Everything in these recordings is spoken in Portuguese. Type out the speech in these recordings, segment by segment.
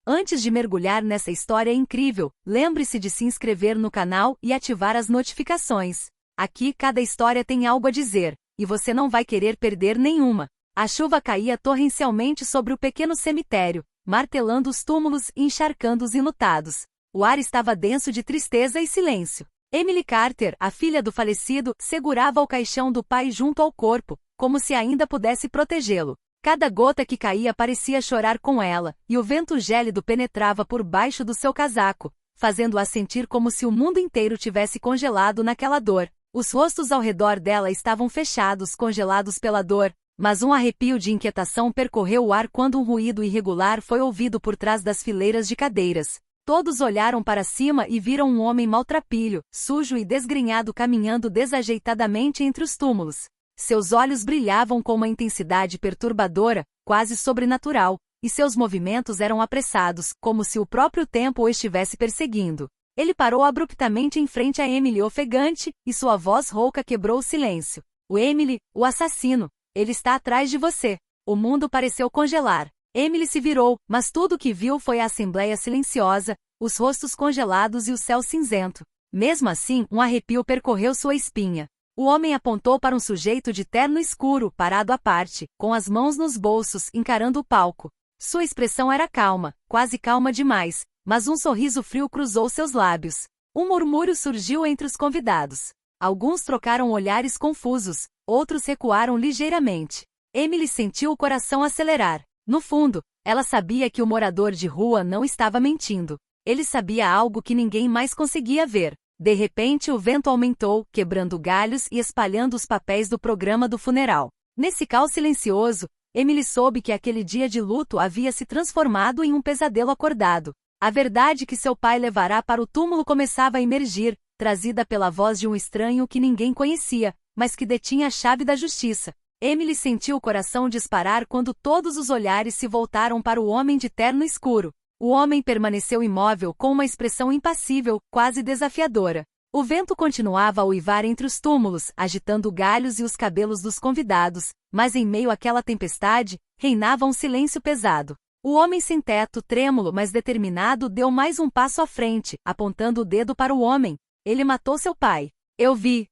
Antes de mergulhar nessa história incrível, lembre-se de se inscrever no canal e ativar as notificações. Aqui cada história tem algo a dizer, e você não vai querer perder nenhuma. A chuva caía torrencialmente sobre o pequeno cemitério, martelando os túmulos e encharcando os enlutados. O ar estava denso de tristeza e silêncio. Emily Carter, a filha do falecido, segurava o caixão do pai junto ao corpo, como se ainda pudesse protegê-lo. Cada gota que caía parecia chorar com ela, e o vento gélido penetrava por baixo do seu casaco, fazendo-a sentir como se o mundo inteiro tivesse congelado naquela dor. Os rostos ao redor dela estavam fechados, congelados pela dor, mas um arrepio de inquietação percorreu o ar quando um ruído irregular foi ouvido por trás das fileiras de cadeiras. Todos olharam para cima e viram um homem maltrapilho, sujo e desgrenhado caminhando desajeitadamente entre os túmulos. Seus olhos brilhavam com uma intensidade perturbadora, quase sobrenatural, e seus movimentos eram apressados, como se o próprio tempo o estivesse perseguindo. Ele parou abruptamente em frente a Emily ofegante, e sua voz rouca quebrou o silêncio. Emily, o assassino, ele está atrás de você. O mundo pareceu congelar. Emily se virou, mas tudo o que viu foi a assembleia silenciosa, os rostos congelados e o céu cinzento. Mesmo assim, um arrepio percorreu sua espinha. O homem apontou para um sujeito de terno escuro, parado à parte, com as mãos nos bolsos, encarando o palco. Sua expressão era calma, quase calma demais, mas um sorriso frio cruzou seus lábios. Um murmúrio surgiu entre os convidados. Alguns trocaram olhares confusos, outros recuaram ligeiramente. Emily sentiu o coração acelerar. No fundo, ela sabia que o morador de rua não estava mentindo. Ele sabia algo que ninguém mais conseguia ver. De repente o vento aumentou, quebrando galhos e espalhando os papéis do programa do funeral. Nesse caos silencioso, Emily soube que aquele dia de luto havia se transformado em um pesadelo acordado. A verdade que seu pai levará para o túmulo começava a emergir, trazida pela voz de um estranho que ninguém conhecia, mas que detinha a chave da justiça. Emily sentiu o coração disparar quando todos os olhares se voltaram para o homem de terno escuro. O homem permaneceu imóvel com uma expressão impassível, quase desafiadora. O vento continuava a uivar entre os túmulos, agitando galhos e os cabelos dos convidados, mas em meio àquela tempestade, reinava um silêncio pesado. O homem sem teto, trêmulo mas determinado, deu mais um passo à frente, apontando o dedo para o homem. Ele matou seu pai. Eu vi.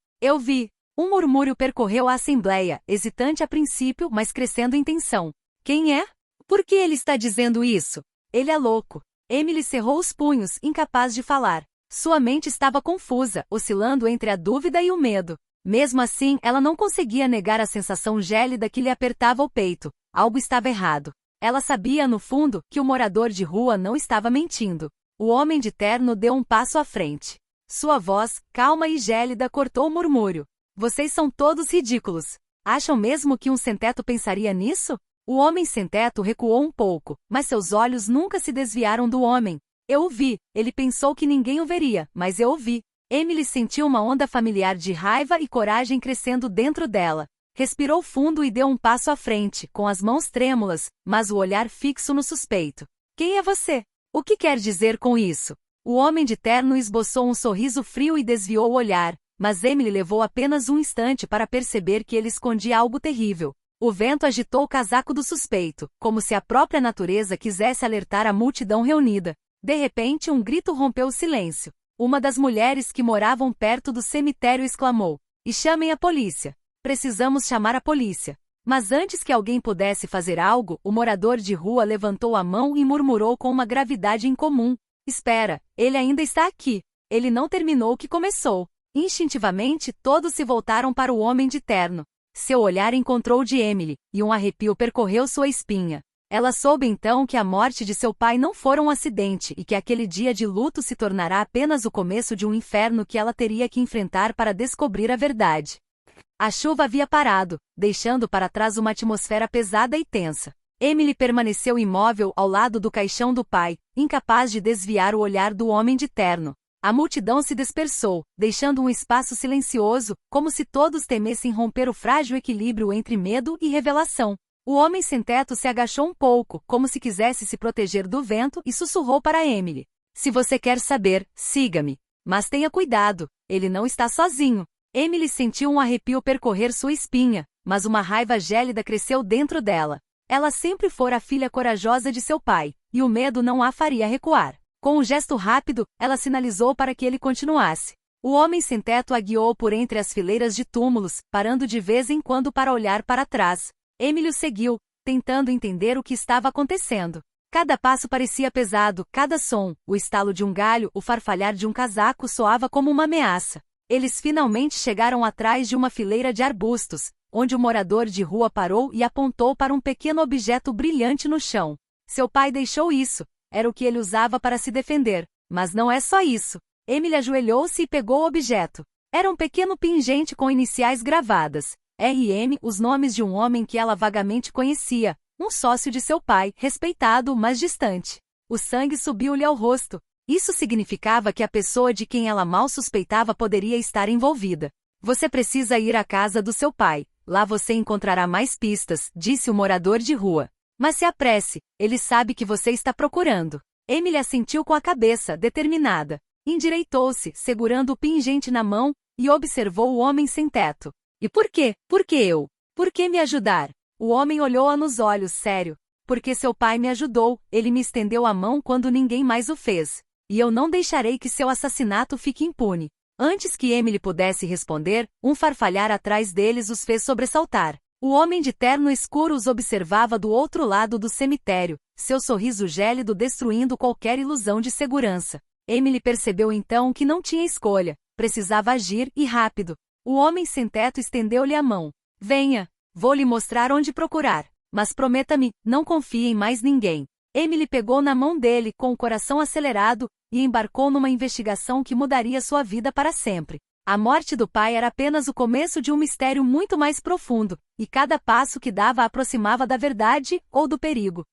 Um murmúrio percorreu a assembleia, hesitante a princípio, mas crescendo em tensão. Quem é? Por que ele está dizendo isso? Ele é louco. Emily cerrou os punhos, incapaz de falar. Sua mente estava confusa, oscilando entre a dúvida e o medo. Mesmo assim, ela não conseguia negar a sensação gélida que lhe apertava o peito. Algo estava errado. Ela sabia, no fundo, que o morador de rua não estava mentindo. O homem de terno deu um passo à frente. Sua voz, calma e gélida, cortou o murmúrio. Vocês são todos ridículos. Acham mesmo que um sem-teto pensaria nisso? O homem sem-teto recuou um pouco, mas seus olhos nunca se desviaram do homem. Eu o vi. Ele pensou que ninguém o veria, mas eu o vi. Emily sentiu uma onda familiar de raiva e coragem crescendo dentro dela. Respirou fundo e deu um passo à frente, com as mãos trêmulas, mas o olhar fixo no suspeito. Quem é você? O que quer dizer com isso? O homem de terno esboçou um sorriso frio e desviou o olhar, mas Emily levou apenas um instante para perceber que ele escondia algo terrível. O vento agitou o casaco do suspeito, como se a própria natureza quisesse alertar a multidão reunida. De repente, um grito rompeu o silêncio. Uma das mulheres que moravam perto do cemitério exclamou: "E chamem a polícia! Precisamos chamar a polícia!" Mas antes que alguém pudesse fazer algo, o morador de rua levantou a mão e murmurou com uma gravidade incomum: "Espera, ele ainda está aqui. Ele não terminou o que começou." Instintivamente, todos se voltaram para o homem de terno. Seu olhar encontrou o de Emily, e um arrepio percorreu sua espinha. Ela soube então que a morte de seu pai não fora um acidente e que aquele dia de luto se tornará apenas o começo de um inferno que ela teria que enfrentar para descobrir a verdade. A chuva havia parado, deixando para trás uma atmosfera pesada e tensa. Emily permaneceu imóvel ao lado do caixão do pai, incapaz de desviar o olhar do homem de terno. A multidão se dispersou, deixando um espaço silencioso, como se todos temessem romper o frágil equilíbrio entre medo e revelação. O homem sem teto se agachou um pouco, como se quisesse se proteger do vento, e sussurrou para Emily: "Se você quer saber, siga-me. Mas tenha cuidado, ele não está sozinho." Emily sentiu um arrepio percorrer sua espinha, mas uma raiva gélida cresceu dentro dela. Ela sempre fora a filha corajosa de seu pai, e o medo não a faria recuar. Com um gesto rápido, ela sinalizou para que ele continuasse. O homem sem teto a guiou por entre as fileiras de túmulos, parando de vez em quando para olhar para trás. Emily o seguiu, tentando entender o que estava acontecendo. Cada passo parecia pesado, cada som, o estalo de um galho, o farfalhar de um casaco soava como uma ameaça. Eles finalmente chegaram atrás de uma fileira de arbustos, onde o morador de rua parou e apontou para um pequeno objeto brilhante no chão. Seu pai deixou isso, era o que ele usava para se defender. Mas não é só isso. Emily ajoelhou-se e pegou o objeto. Era um pequeno pingente com iniciais gravadas. RM, os nomes de um homem que ela vagamente conhecia, um sócio de seu pai, respeitado, mas distante. O sangue subiu-lhe ao rosto. Isso significava que a pessoa de quem ela mal suspeitava poderia estar envolvida. Você precisa ir à casa do seu pai. Lá você encontrará mais pistas, disse o morador de rua. Mas se apresse, ele sabe que você está procurando. Emily assentiu com a cabeça, determinada. Endireitou-se, segurando o pingente na mão, e observou o homem sem teto. E por quê? Por que eu? Por que me ajudar? O homem olhou-a nos olhos, sério. Porque seu pai me ajudou, ele me estendeu a mão quando ninguém mais o fez. E eu não deixarei que seu assassinato fique impune. Antes que Emily pudesse responder, um farfalhar atrás deles os fez sobressaltar. O homem de terno escuro os observava do outro lado do cemitério, seu sorriso gélido destruindo qualquer ilusão de segurança. Emily percebeu então que não tinha escolha, precisava agir, e rápido. O homem sem teto estendeu-lhe a mão. Venha, vou lhe mostrar onde procurar. Mas prometa-me, não confie em mais ninguém. Emily pegou na mão dele com o coração acelerado e embarcou numa investigação que mudaria sua vida para sempre. A morte do pai era apenas o começo de um mistério muito mais profundo, e cada passo que dava a aproximava da verdade ou do perigo.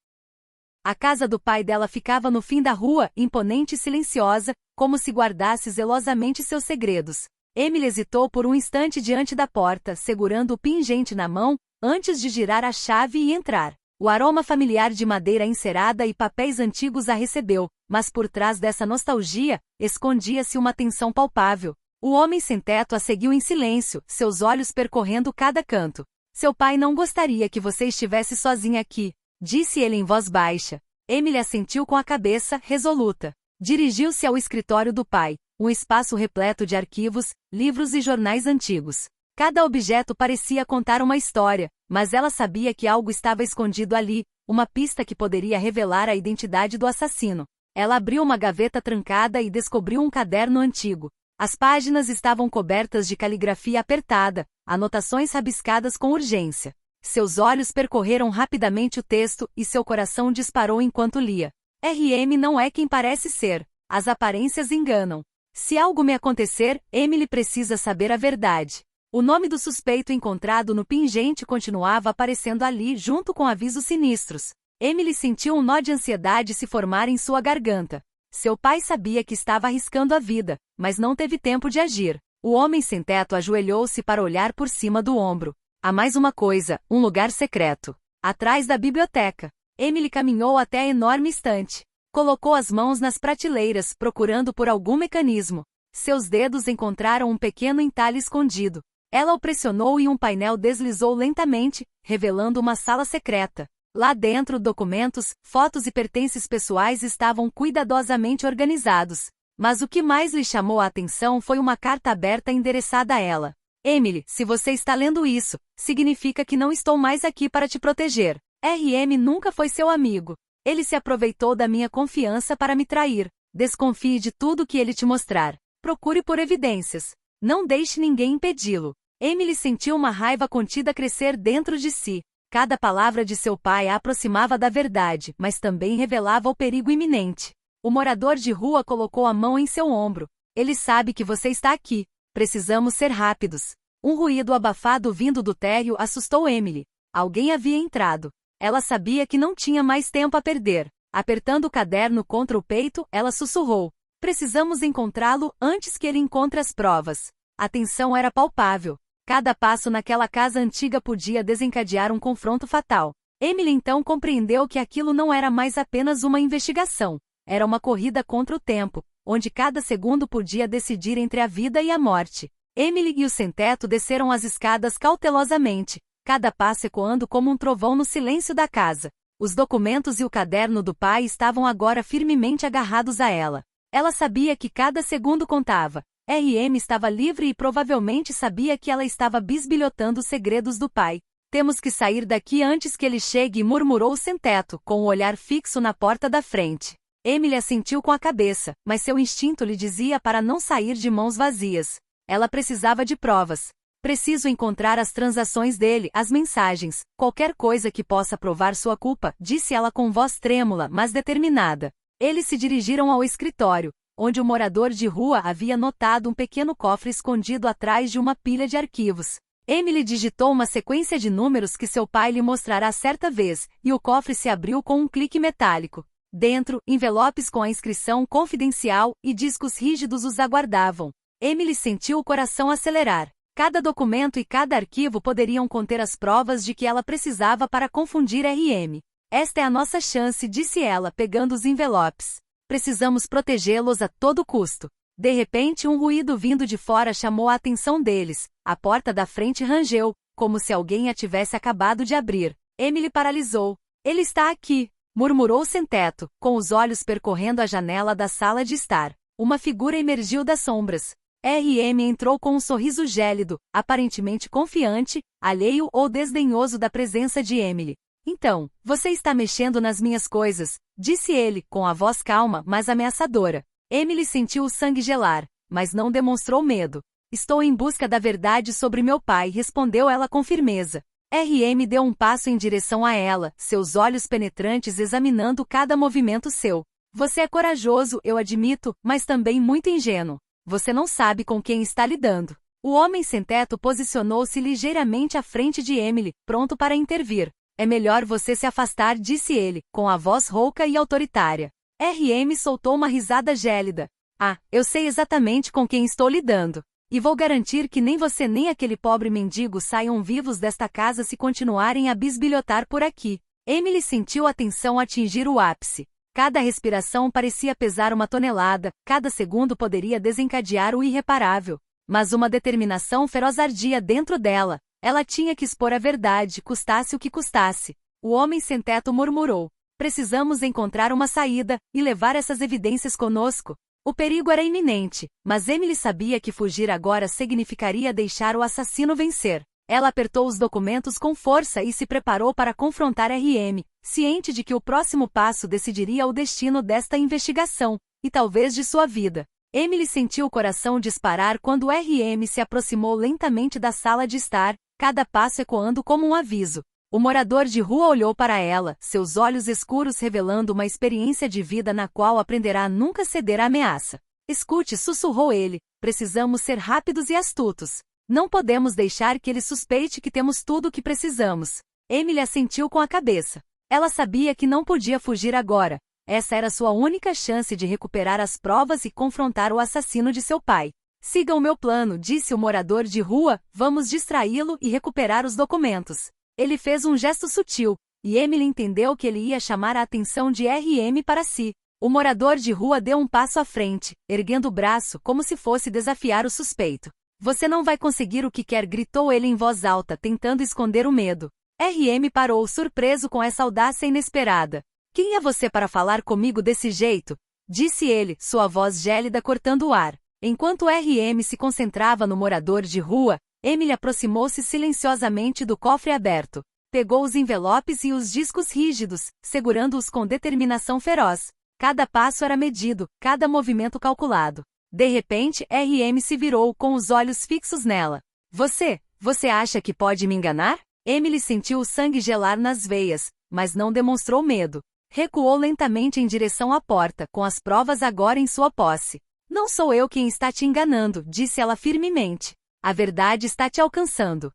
A casa do pai dela ficava no fim da rua, imponente e silenciosa, como se guardasse zelosamente seus segredos. Emily hesitou por um instante diante da porta, segurando o pingente na mão, antes de girar a chave e entrar. O aroma familiar de madeira encerada e papéis antigos a recebeu, mas por trás dessa nostalgia, escondia-se uma tensão palpável. O homem sem teto a seguiu em silêncio, seus olhos percorrendo cada canto. Seu pai não gostaria que você estivesse sozinha aqui, disse ele em voz baixa. Emily assentiu com a cabeça, resoluta. Dirigiu-se ao escritório do pai, um espaço repleto de arquivos, livros e jornais antigos. Cada objeto parecia contar uma história, mas ela sabia que algo estava escondido ali, uma pista que poderia revelar a identidade do assassino. Ela abriu uma gaveta trancada e descobriu um caderno antigo. As páginas estavam cobertas de caligrafia apertada, anotações rabiscadas com urgência. Seus olhos percorreram rapidamente o texto e seu coração disparou enquanto lia. RM não é quem parece ser. As aparências enganam. Se algo me acontecer, Emily precisa saber a verdade. O nome do suspeito encontrado no pingente continuava aparecendo ali junto com avisos sinistros. Emily sentiu um nó de ansiedade se formar em sua garganta. Seu pai sabia que estava arriscando a vida, mas não teve tempo de agir. O homem sem teto ajoelhou-se para olhar por cima do ombro. Há mais uma coisa, um lugar secreto. Atrás da biblioteca. Emily caminhou até a enorme estante. Colocou as mãos nas prateleiras, procurando por algum mecanismo. Seus dedos encontraram um pequeno entalhe escondido. Ela o pressionou e um painel deslizou lentamente, revelando uma sala secreta. Lá dentro, documentos, fotos e pertences pessoais estavam cuidadosamente organizados. Mas o que mais lhe chamou a atenção foi uma carta aberta endereçada a ela. Emily, se você está lendo isso, significa que não estou mais aqui para te proteger. RM nunca foi seu amigo. Ele se aproveitou da minha confiança para me trair. Desconfie de tudo que ele te mostrar. Procure por evidências. Não deixe ninguém impedi-lo. Emily sentiu uma raiva contida crescer dentro de si. Cada palavra de seu pai a aproximava da verdade, mas também revelava o perigo iminente. O morador de rua colocou a mão em seu ombro. Ele sabe que você está aqui. Precisamos ser rápidos. Um ruído abafado vindo do térreo assustou Emily. Alguém havia entrado. Ela sabia que não tinha mais tempo a perder. Apertando o caderno contra o peito, ela sussurrou. Precisamos encontrá-lo antes que ele encontre as provas. A tensão era palpável. Cada passo naquela casa antiga podia desencadear um confronto fatal. Emily então compreendeu que aquilo não era mais apenas uma investigação. Era uma corrida contra o tempo, onde cada segundo podia decidir entre a vida e a morte. Emily e o sem-teto desceram as escadas cautelosamente, cada passo ecoando como um trovão no silêncio da casa. Os documentos e o caderno do pai estavam agora firmemente agarrados a ela. Ela sabia que cada segundo contava. RM estava livre e provavelmente sabia que ela estava bisbilhotando os segredos do pai. Temos que sair daqui antes que ele chegue, murmurou o sem-teto, com o olhar fixo na porta da frente. Emily assentiu com a cabeça, mas seu instinto lhe dizia para não sair de mãos vazias. Ela precisava de provas. Preciso encontrar as transações dele, as mensagens, qualquer coisa que possa provar sua culpa, disse ela com voz trêmula, mas determinada. Eles se dirigiram ao escritório, onde o morador de rua havia notado um pequeno cofre escondido atrás de uma pilha de arquivos. Emily digitou uma sequência de números que seu pai lhe mostrará certa vez, e o cofre se abriu com um clique metálico. Dentro, envelopes com a inscrição confidencial e discos rígidos os aguardavam. Emily sentiu o coração acelerar. Cada documento e cada arquivo poderiam conter as provas de que ela precisava para confundir RM. Esta é a nossa chance, disse ela, pegando os envelopes. Precisamos protegê-los a todo custo. De repente, um ruído vindo de fora chamou a atenção deles. A porta da frente rangeu, como se alguém a tivesse acabado de abrir. Emily paralisou. Ele está aqui, murmurou sem-teto, com os olhos percorrendo a janela da sala de estar. Uma figura emergiu das sombras. RM entrou com um sorriso gélido, aparentemente confiante, alheio ou desdenhoso da presença de Emily. Então, você está mexendo nas minhas coisas, disse ele, com a voz calma, mas ameaçadora. Emily sentiu o sangue gelar, mas não demonstrou medo. Estou em busca da verdade sobre meu pai, respondeu ela com firmeza. RM deu um passo em direção a ela, seus olhos penetrantes examinando cada movimento seu. Você é corajoso, eu admito, mas também muito ingênuo. Você não sabe com quem está lidando. O homem sem-teto posicionou-se ligeiramente à frente de Emily, pronto para intervir. É melhor você se afastar, disse ele, com a voz rouca e autoritária. RM soltou uma risada gélida. Ah, eu sei exatamente com quem estou lidando. E vou garantir que nem você nem aquele pobre mendigo saiam vivos desta casa se continuarem a bisbilhotar por aqui. Emily sentiu a tensão atingir o ápice. Cada respiração parecia pesar uma tonelada, cada segundo poderia desencadear o irreparável. Mas uma determinação feroz ardia dentro dela. Ela tinha que expor a verdade, custasse o que custasse. O homem sem-teto murmurou. Precisamos encontrar uma saída, e levar essas evidências conosco. O perigo era iminente, mas Emily sabia que fugir agora significaria deixar o assassino vencer. Ela apertou os documentos com força e se preparou para confrontar RM, ciente de que o próximo passo decidiria o destino desta investigação, e talvez de sua vida. Emily sentiu o coração disparar quando RM se aproximou lentamente da sala de estar, cada passo ecoando como um aviso. O morador de rua olhou para ela, seus olhos escuros revelando uma experiência de vida na qual aprenderá a nunca ceder à ameaça. Escute, sussurrou ele, precisamos ser rápidos e astutos. Não podemos deixar que ele suspeite que temos tudo o que precisamos. Emily assentiu com a cabeça. Ela sabia que não podia fugir agora. Essa era sua única chance de recuperar as provas e confrontar o assassino de seu pai. Siga o meu plano, disse o morador de rua, vamos distraí-lo e recuperar os documentos. Ele fez um gesto sutil, e Emily entendeu que ele ia chamar a atenção de RM para si. O morador de rua deu um passo à frente, erguendo o braço como se fosse desafiar o suspeito. Você não vai conseguir o que quer, gritou ele em voz alta, tentando esconder o medo. RM parou, surpreso com essa audácia inesperada. Quem é você para falar comigo desse jeito? Disse ele, sua voz gélida cortando o ar. Enquanto RM se concentrava no morador de rua, Emily aproximou-se silenciosamente do cofre aberto. Pegou os envelopes e os discos rígidos, segurando-os com determinação feroz. Cada passo era medido, cada movimento calculado. De repente, RM se virou com os olhos fixos nela. Você acha que pode me enganar? Emily sentiu o sangue gelar nas veias, mas não demonstrou medo. Recuou lentamente em direção à porta, com as provas agora em sua posse. Não sou eu quem está te enganando, disse ela firmemente. A verdade está te alcançando.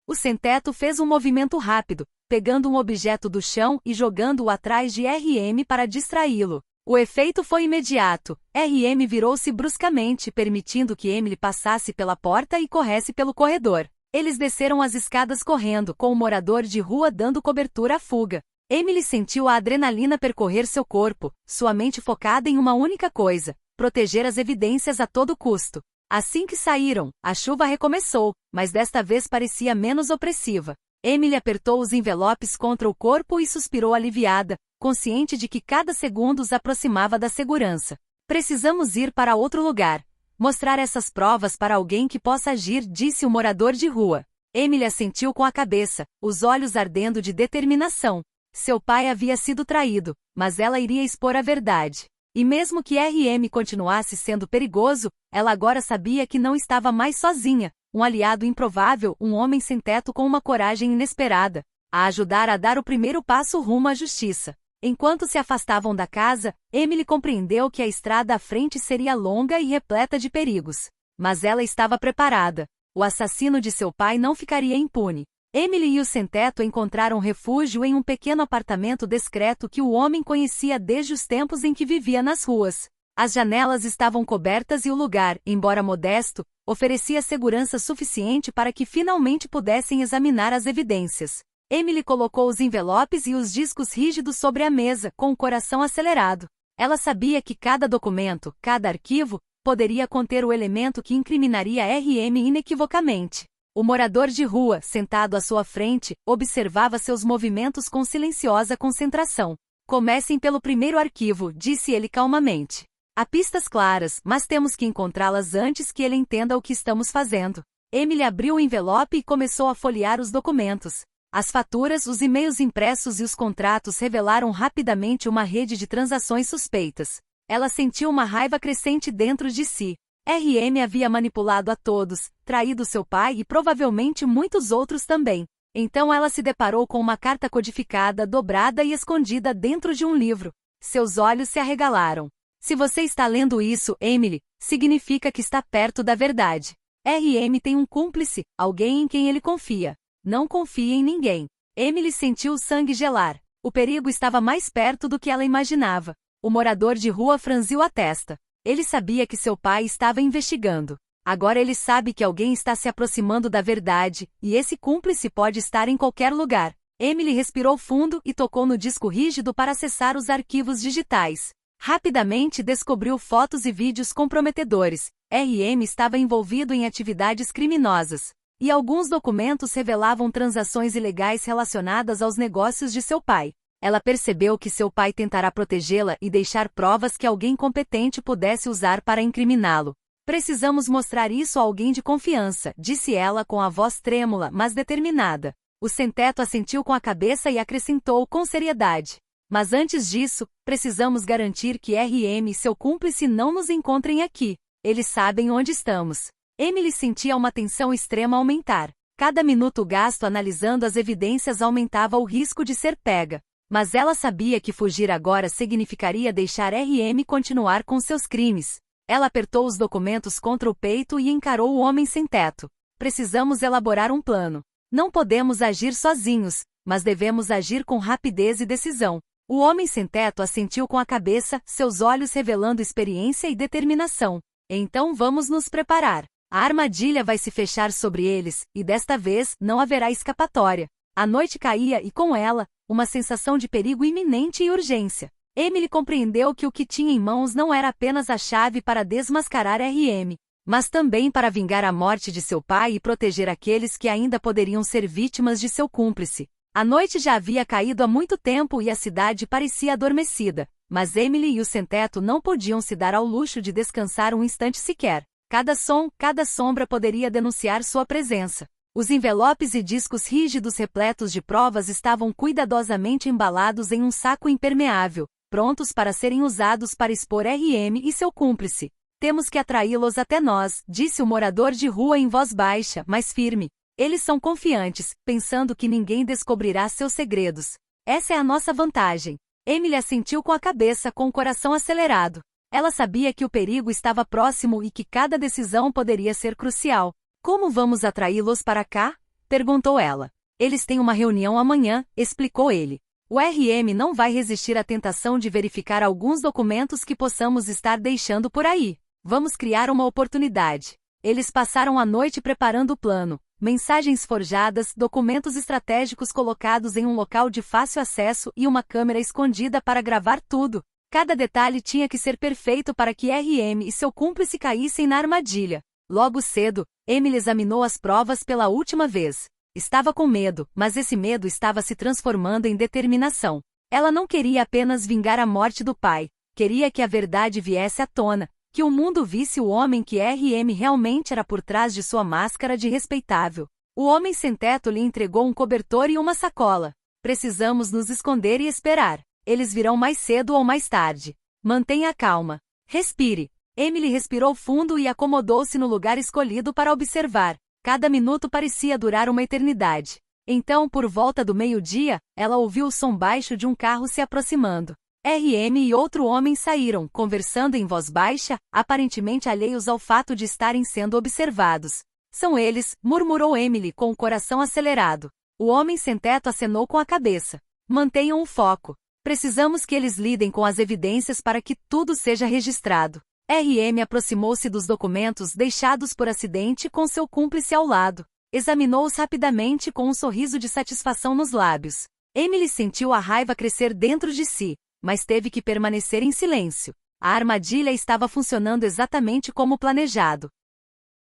O sem-teto fez um movimento rápido, pegando um objeto do chão e jogando-o atrás de RM para distraí-lo. O efeito foi imediato. RM virou-se bruscamente, permitindo que Emily passasse pela porta e corresse pelo corredor. Eles desceram as escadas correndo, com o morador de rua dando cobertura à fuga. Emily sentiu a adrenalina percorrer seu corpo, sua mente focada em uma única coisa: proteger as evidências a todo custo. Assim que saíram, a chuva recomeçou, mas desta vez parecia menos opressiva. Emily apertou os envelopes contra o corpo e suspirou aliviada, consciente de que cada segundo os aproximava da segurança. Precisamos ir para outro lugar. Mostrar essas provas para alguém que possa agir, disse o morador de rua. Emily assentiu com a cabeça, os olhos ardendo de determinação. Seu pai havia sido traído, mas ela iria expor a verdade. E mesmo que RM continuasse sendo perigoso, ela agora sabia que não estava mais sozinha, um aliado improvável, um homem sem teto com uma coragem inesperada, a ajudar a dar o primeiro passo rumo à justiça. Enquanto se afastavam da casa, Emily compreendeu que a estrada à frente seria longa e repleta de perigos. Mas ela estava preparada. O assassino de seu pai não ficaria impune. Emily e o sem-teto encontraram refúgio em um pequeno apartamento discreto que o homem conhecia desde os tempos em que vivia nas ruas. As janelas estavam cobertas e o lugar, embora modesto, oferecia segurança suficiente para que finalmente pudessem examinar as evidências. Emily colocou os envelopes e os discos rígidos sobre a mesa, com o coração acelerado. Ela sabia que cada documento, cada arquivo, poderia conter o elemento que incriminaria RM inequivocamente. O morador de rua, sentado à sua frente, observava seus movimentos com silenciosa concentração. Comecem pelo primeiro arquivo, disse ele calmamente. Há pistas claras, mas temos que encontrá-las antes que ele entenda o que estamos fazendo. Emily abriu o envelope e começou a folhear os documentos. As faturas, os e-mails impressos e os contratos revelaram rapidamente uma rede de transações suspeitas. Ela sentiu uma raiva crescente dentro de si. RM havia manipulado a todos, traído seu pai e provavelmente muitos outros também. Então ela se deparou com uma carta codificada, dobrada e escondida dentro de um livro. Seus olhos se arregalaram. Se você está lendo isso, Emily, significa que está perto da verdade. RM tem um cúmplice, alguém em quem ele confia. Não confie em ninguém. Emily sentiu o sangue gelar. O perigo estava mais perto do que ela imaginava. O morador de rua franziu a testa. Ele sabia que seu pai estava investigando. Agora ele sabe que alguém está se aproximando da verdade, e esse cúmplice pode estar em qualquer lugar. Emily respirou fundo e tocou no disco rígido para acessar os arquivos digitais. Rapidamente descobriu fotos e vídeos comprometedores. RM estava envolvido em atividades criminosas. E alguns documentos revelavam transações ilegais relacionadas aos negócios de seu pai. Ela percebeu que seu pai tentará protegê-la e deixar provas que alguém competente pudesse usar para incriminá-lo. Precisamos mostrar isso a alguém de confiança, disse ela com a voz trêmula, mas determinada. O sem-teto assentiu com a cabeça e acrescentou com seriedade. Mas antes disso, precisamos garantir que RM e seu cúmplice não nos encontrem aqui. Eles sabem onde estamos. Emily sentia uma tensão extrema aumentar. Cada minuto gasto analisando as evidências aumentava o risco de ser pega. Mas ela sabia que fugir agora significaria deixar RM continuar com seus crimes. Ela apertou os documentos contra o peito e encarou o homem sem teto. Precisamos elaborar um plano. Não podemos agir sozinhos, mas devemos agir com rapidez e decisão. O homem sem teto assentiu com a cabeça, seus olhos revelando experiência e determinação. Então vamos nos preparar. A armadilha vai se fechar sobre eles, e desta vez não haverá escapatória. A noite caía e com ela, uma sensação de perigo iminente e urgência. Emily compreendeu que o que tinha em mãos não era apenas a chave para desmascarar RM, mas também para vingar a morte de seu pai e proteger aqueles que ainda poderiam ser vítimas de seu cúmplice. A noite já havia caído há muito tempo e a cidade parecia adormecida, mas Emily e o sem-teto não podiam se dar ao luxo de descansar um instante sequer. Cada som, cada sombra poderia denunciar sua presença. Os envelopes e discos rígidos repletos de provas estavam cuidadosamente embalados em um saco impermeável, prontos para serem usados para expor RM e seu cúmplice. Temos que atraí-los até nós, disse o morador de rua em voz baixa, mas firme. Eles são confiantes, pensando que ninguém descobrirá seus segredos. Essa é a nossa vantagem. Emily assentiu com a cabeça, com o coração acelerado. Ela sabia que o perigo estava próximo e que cada decisão poderia ser crucial. Como vamos atraí-los para cá? Perguntou ela. Eles têm uma reunião amanhã, explicou ele. O RM não vai resistir à tentação de verificar alguns documentos que possamos estar deixando por aí. Vamos criar uma oportunidade. Eles passaram a noite preparando o plano. Mensagens forjadas, documentos estratégicos colocados em um local de fácil acesso e uma câmera escondida para gravar tudo. Cada detalhe tinha que ser perfeito para que RM e seu cúmplice caíssem na armadilha. Logo cedo, Emily examinou as provas pela última vez. Estava com medo, mas esse medo estava se transformando em determinação. Ela não queria apenas vingar a morte do pai, queria que a verdade viesse à tona, que o mundo visse o homem que RM realmente era por trás de sua máscara de respeitável. O homem sem teto lhe entregou um cobertor e uma sacola. Precisamos nos esconder e esperar. Eles virão mais cedo ou mais tarde. Mantenha calma. Respire. Emily respirou fundo e acomodou-se no lugar escolhido para observar. Cada minuto parecia durar uma eternidade. Então, por volta do meio-dia, ela ouviu o som baixo de um carro se aproximando. RM e outro homem saíram, conversando em voz baixa, aparentemente alheios ao fato de estarem sendo observados. São eles, murmurou Emily com o coração acelerado. O homem sem teto acenou com a cabeça. Mantenham o foco. Precisamos que eles lidem com as evidências para que tudo seja registrado. RM aproximou-se dos documentos deixados por acidente com seu cúmplice ao lado. Examinou-os rapidamente com um sorriso de satisfação nos lábios. Emily sentiu a raiva crescer dentro de si, mas teve que permanecer em silêncio. A armadilha estava funcionando exatamente como planejado.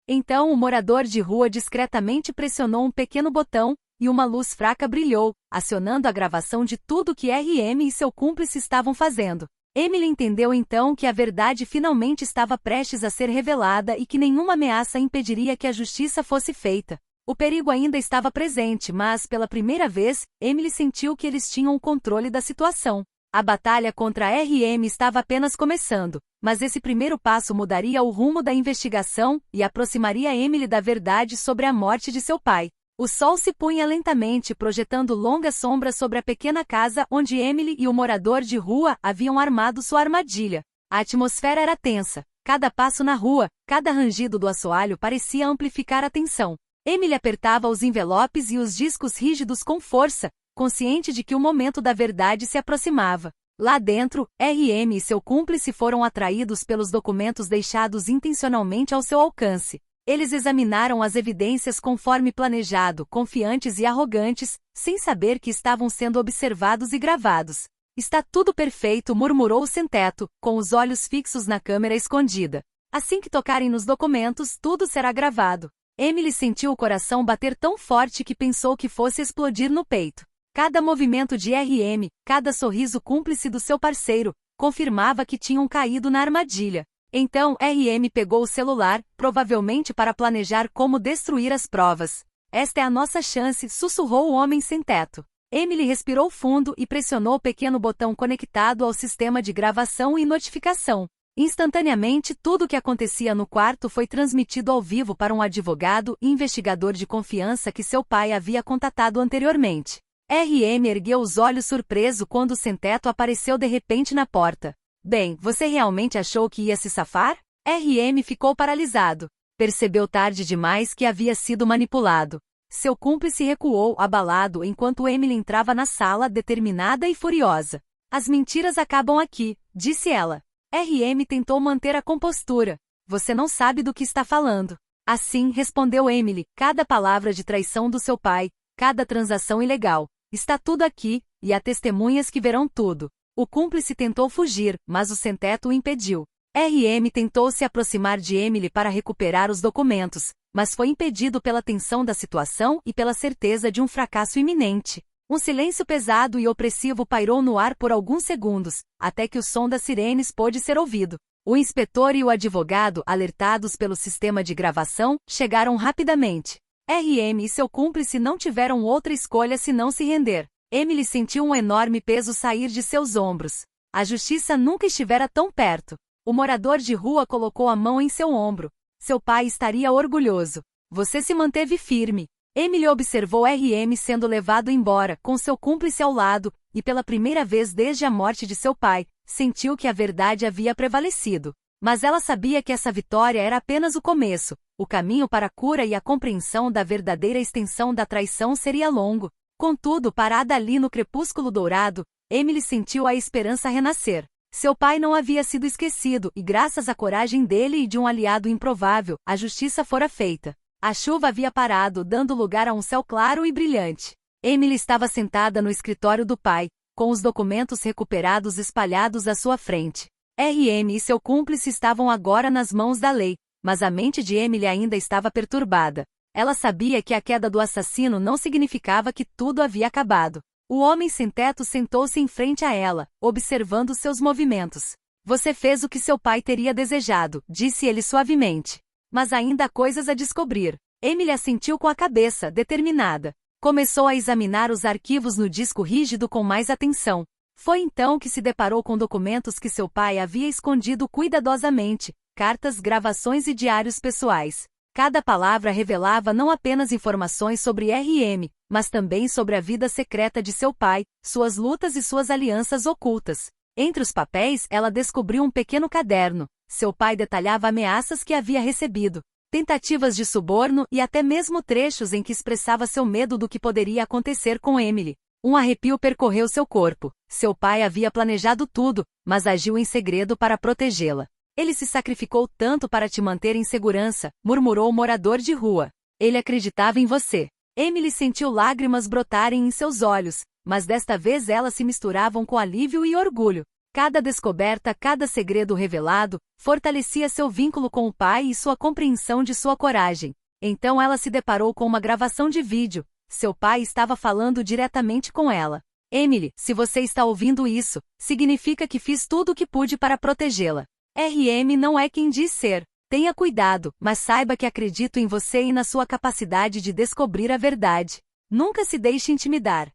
Então o morador de rua discretamente pressionou um pequeno botão, e uma luz fraca brilhou, acionando a gravação de tudo que RM e seu cúmplice estavam fazendo. Emily entendeu então que a verdade finalmente estava prestes a ser revelada e que nenhuma ameaça impediria que a justiça fosse feita. O perigo ainda estava presente, mas, pela primeira vez, Emily sentiu que eles tinham o controle da situação. A batalha contra a RM estava apenas começando, mas esse primeiro passo mudaria o rumo da investigação e aproximaria Emily da verdade sobre a morte de seu pai. O sol se punha lentamente, projetando longas sombras sobre a pequena casa onde Emily e o morador de rua haviam armado sua armadilha. A atmosfera era tensa. Cada passo na rua, cada rangido do assoalho parecia amplificar a tensão. Emily apertava os envelopes e os discos rígidos com força, consciente de que o momento da verdade se aproximava. Lá dentro, RM e seu cúmplice foram atraídos pelos documentos deixados intencionalmente ao seu alcance. Eles examinaram as evidências conforme planejado, confiantes e arrogantes, sem saber que estavam sendo observados e gravados. Está tudo perfeito, murmurou o sem-teto, com os olhos fixos na câmera escondida. Assim que tocarem nos documentos, tudo será gravado. Emily sentiu o coração bater tão forte que pensou que fosse explodir no peito. Cada movimento de RM, cada sorriso cúmplice do seu parceiro, confirmava que tinham caído na armadilha. Então RM pegou o celular, provavelmente para planejar como destruir as provas. Esta é a nossa chance, sussurrou o homem sem teto. Emily respirou fundo e pressionou o pequeno botão conectado ao sistema de gravação e notificação. Instantaneamente, tudo o que acontecia no quarto foi transmitido ao vivo para um advogado e investigador de confiança que seu pai havia contatado anteriormente. RM ergueu os olhos surpreso quando o sem-teto apareceu de repente na porta. Bem, você realmente achou que ia se safar? RM ficou paralisado. Percebeu tarde demais que havia sido manipulado. Seu cúmplice recuou, abalado, enquanto Emily entrava na sala, determinada e furiosa. As mentiras acabam aqui, disse ela. RM tentou manter a compostura. Você não sabe do que está falando. Assim, respondeu Emily, cada palavra de traição do seu pai, cada transação ilegal. Está tudo aqui, e há testemunhas que verão tudo. O cúmplice tentou fugir, mas o sem-teto o impediu. RM tentou se aproximar de Emily para recuperar os documentos, mas foi impedido pela tensão da situação e pela certeza de um fracasso iminente. Um silêncio pesado e opressivo pairou no ar por alguns segundos, até que o som das sirenes pôde ser ouvido. O inspetor e o advogado, alertados pelo sistema de gravação, chegaram rapidamente. RM e seu cúmplice não tiveram outra escolha senão se render. Emily sentiu um enorme peso sair de seus ombros. A justiça nunca estivera tão perto. O morador de rua colocou a mão em seu ombro. Seu pai estaria orgulhoso. Você se manteve firme. Emily observou RM sendo levado embora, com seu cúmplice ao lado, e pela primeira vez desde a morte de seu pai, sentiu que a verdade havia prevalecido. Mas ela sabia que essa vitória era apenas o começo. O caminho para a cura e a compreensão da verdadeira extensão da traição seria longo. Contudo, parada ali no crepúsculo dourado, Emily sentiu a esperança renascer. Seu pai não havia sido esquecido e, graças à coragem dele e de um aliado improvável, a justiça fora feita. A chuva havia parado, dando lugar a um céu claro e brilhante. Emily estava sentada no escritório do pai, com os documentos recuperados espalhados à sua frente. RM e seu cúmplice estavam agora nas mãos da lei, mas a mente de Emily ainda estava perturbada. Ela sabia que a queda do assassino não significava que tudo havia acabado. O homem sem teto sentou-se em frente a ela, observando seus movimentos. Você fez o que seu pai teria desejado, disse ele suavemente. Mas ainda há coisas a descobrir. Emily assentiu com a cabeça, determinada. Começou a examinar os arquivos no disco rígido com mais atenção. Foi então que se deparou com documentos que seu pai havia escondido cuidadosamente, cartas, gravações e diários pessoais. Cada palavra revelava não apenas informações sobre RM, mas também sobre a vida secreta de seu pai, suas lutas e suas alianças ocultas. Entre os papéis, ela descobriu um pequeno caderno. Seu pai detalhava ameaças que havia recebido, tentativas de suborno e até mesmo trechos em que expressava seu medo do que poderia acontecer com Emily. Um arrepio percorreu seu corpo. Seu pai havia planejado tudo, mas agiu em segredo para protegê-la. Ele se sacrificou tanto para te manter em segurança, murmurou o morador de rua. Ele acreditava em você. Emily sentiu lágrimas brotarem em seus olhos, mas desta vez elas se misturavam com alívio e orgulho. Cada descoberta, cada segredo revelado, fortalecia seu vínculo com o pai e sua compreensão de sua coragem. Então ela se deparou com uma gravação de vídeo. Seu pai estava falando diretamente com ela. Emily, se você está ouvindo isso, significa que fiz tudo o que pude para protegê-la. RM não é quem diz ser. Tenha cuidado, mas saiba que acredito em você e na sua capacidade de descobrir a verdade. Nunca se deixe intimidar.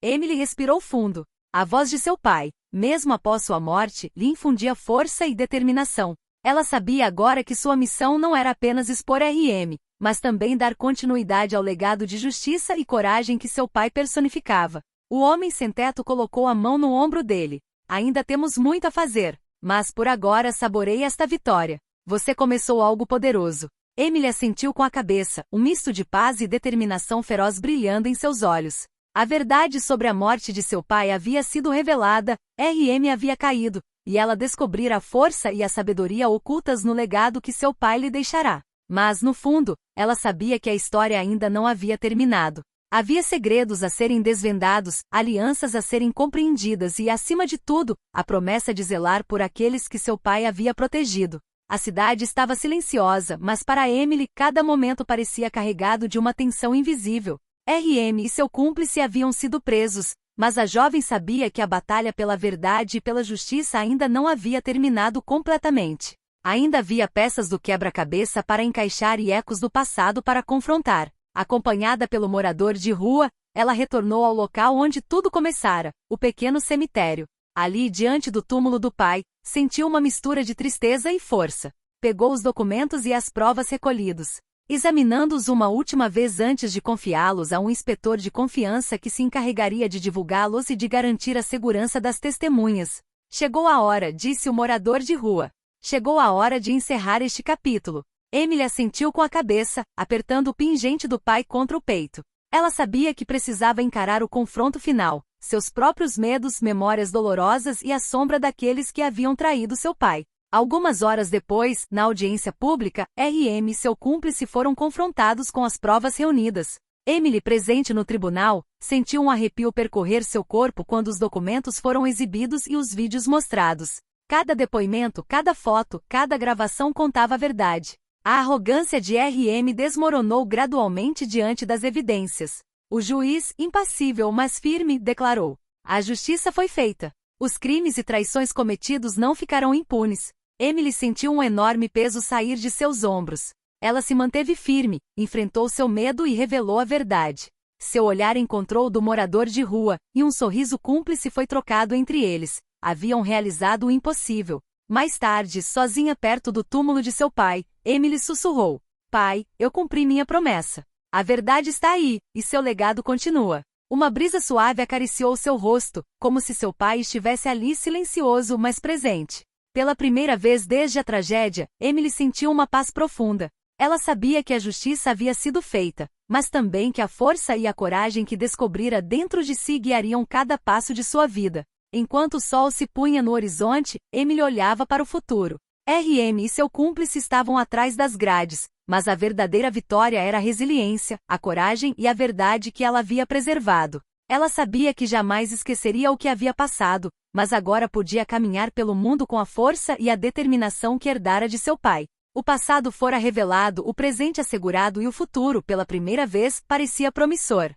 Emily respirou fundo. A voz de seu pai, mesmo após sua morte, lhe infundia força e determinação. Ela sabia agora que sua missão não era apenas expor RM, mas também dar continuidade ao legado de justiça e coragem que seu pai personificava. O homem sem teto colocou a mão no ombro dele. Ainda temos muito a fazer, mas por agora saboreie esta vitória. Você começou algo poderoso. Emily assentiu com a cabeça, um misto de paz e determinação feroz brilhando em seus olhos. A verdade sobre a morte de seu pai havia sido revelada, RM havia caído, e ela descobrira a força e a sabedoria ocultas no legado que seu pai lhe deixará. Mas, no fundo, ela sabia que a história ainda não havia terminado. Havia segredos a serem desvendados, alianças a serem compreendidas e, acima de tudo, a promessa de zelar por aqueles que seu pai havia protegido. A cidade estava silenciosa, mas para Emily, cada momento parecia carregado de uma tensão invisível. RM e seu cúmplice haviam sido presos, mas a jovem sabia que a batalha pela verdade e pela justiça ainda não havia terminado completamente. Ainda havia peças do quebra-cabeça para encaixar e ecos do passado para confrontar. Acompanhada pelo morador de rua, ela retornou ao local onde tudo começara, o pequeno cemitério. Ali, diante do túmulo do pai, sentiu uma mistura de tristeza e força. Pegou os documentos e as provas recolhidos, examinando-os uma última vez antes de confiá-los a um inspetor de confiança que se encarregaria de divulgá-los e de garantir a segurança das testemunhas. Chegou a hora, disse o morador de rua. Chegou a hora de encerrar este capítulo. Emily assentiu com a cabeça, apertando o pingente do pai contra o peito. Ela sabia que precisava encarar o confronto final, seus próprios medos, memórias dolorosas e a sombra daqueles que haviam traído seu pai. Algumas horas depois, na audiência pública, RM e seu cúmplice foram confrontados com as provas reunidas. Emily, presente no tribunal, sentiu um arrepio percorrer seu corpo quando os documentos foram exibidos e os vídeos mostrados. Cada depoimento, cada foto, cada gravação contava a verdade. A arrogância de RM desmoronou gradualmente diante das evidências. O juiz, impassível mas firme, declarou: a justiça foi feita. Os crimes e traições cometidos não ficarão impunes. Emily sentiu um enorme peso sair de seus ombros. Ela se manteve firme, enfrentou seu medo e revelou a verdade. Seu olhar encontrou o do morador de rua, e um sorriso cúmplice foi trocado entre eles. Haviam realizado o impossível. Mais tarde, sozinha perto do túmulo de seu pai, Emily sussurrou: pai, eu cumpri minha promessa. A verdade está aí, e seu legado continua. Uma brisa suave acariciou seu rosto, como se seu pai estivesse ali silencioso mas presente. Pela primeira vez desde a tragédia, Emily sentiu uma paz profunda. Ela sabia que a justiça havia sido feita, mas também que a força e a coragem que descobrira dentro de si guiariam cada passo de sua vida. Enquanto o sol se punha no horizonte, Emily olhava para o futuro. RM e seu cúmplice estavam atrás das grades, mas a verdadeira vitória era a resiliência, a coragem e a verdade que ela havia preservado. Ela sabia que jamais esqueceria o que havia passado, mas agora podia caminhar pelo mundo com a força e a determinação que herdara de seu pai. O passado fora revelado, o presente assegurado e o futuro, pela primeira vez, parecia promissor.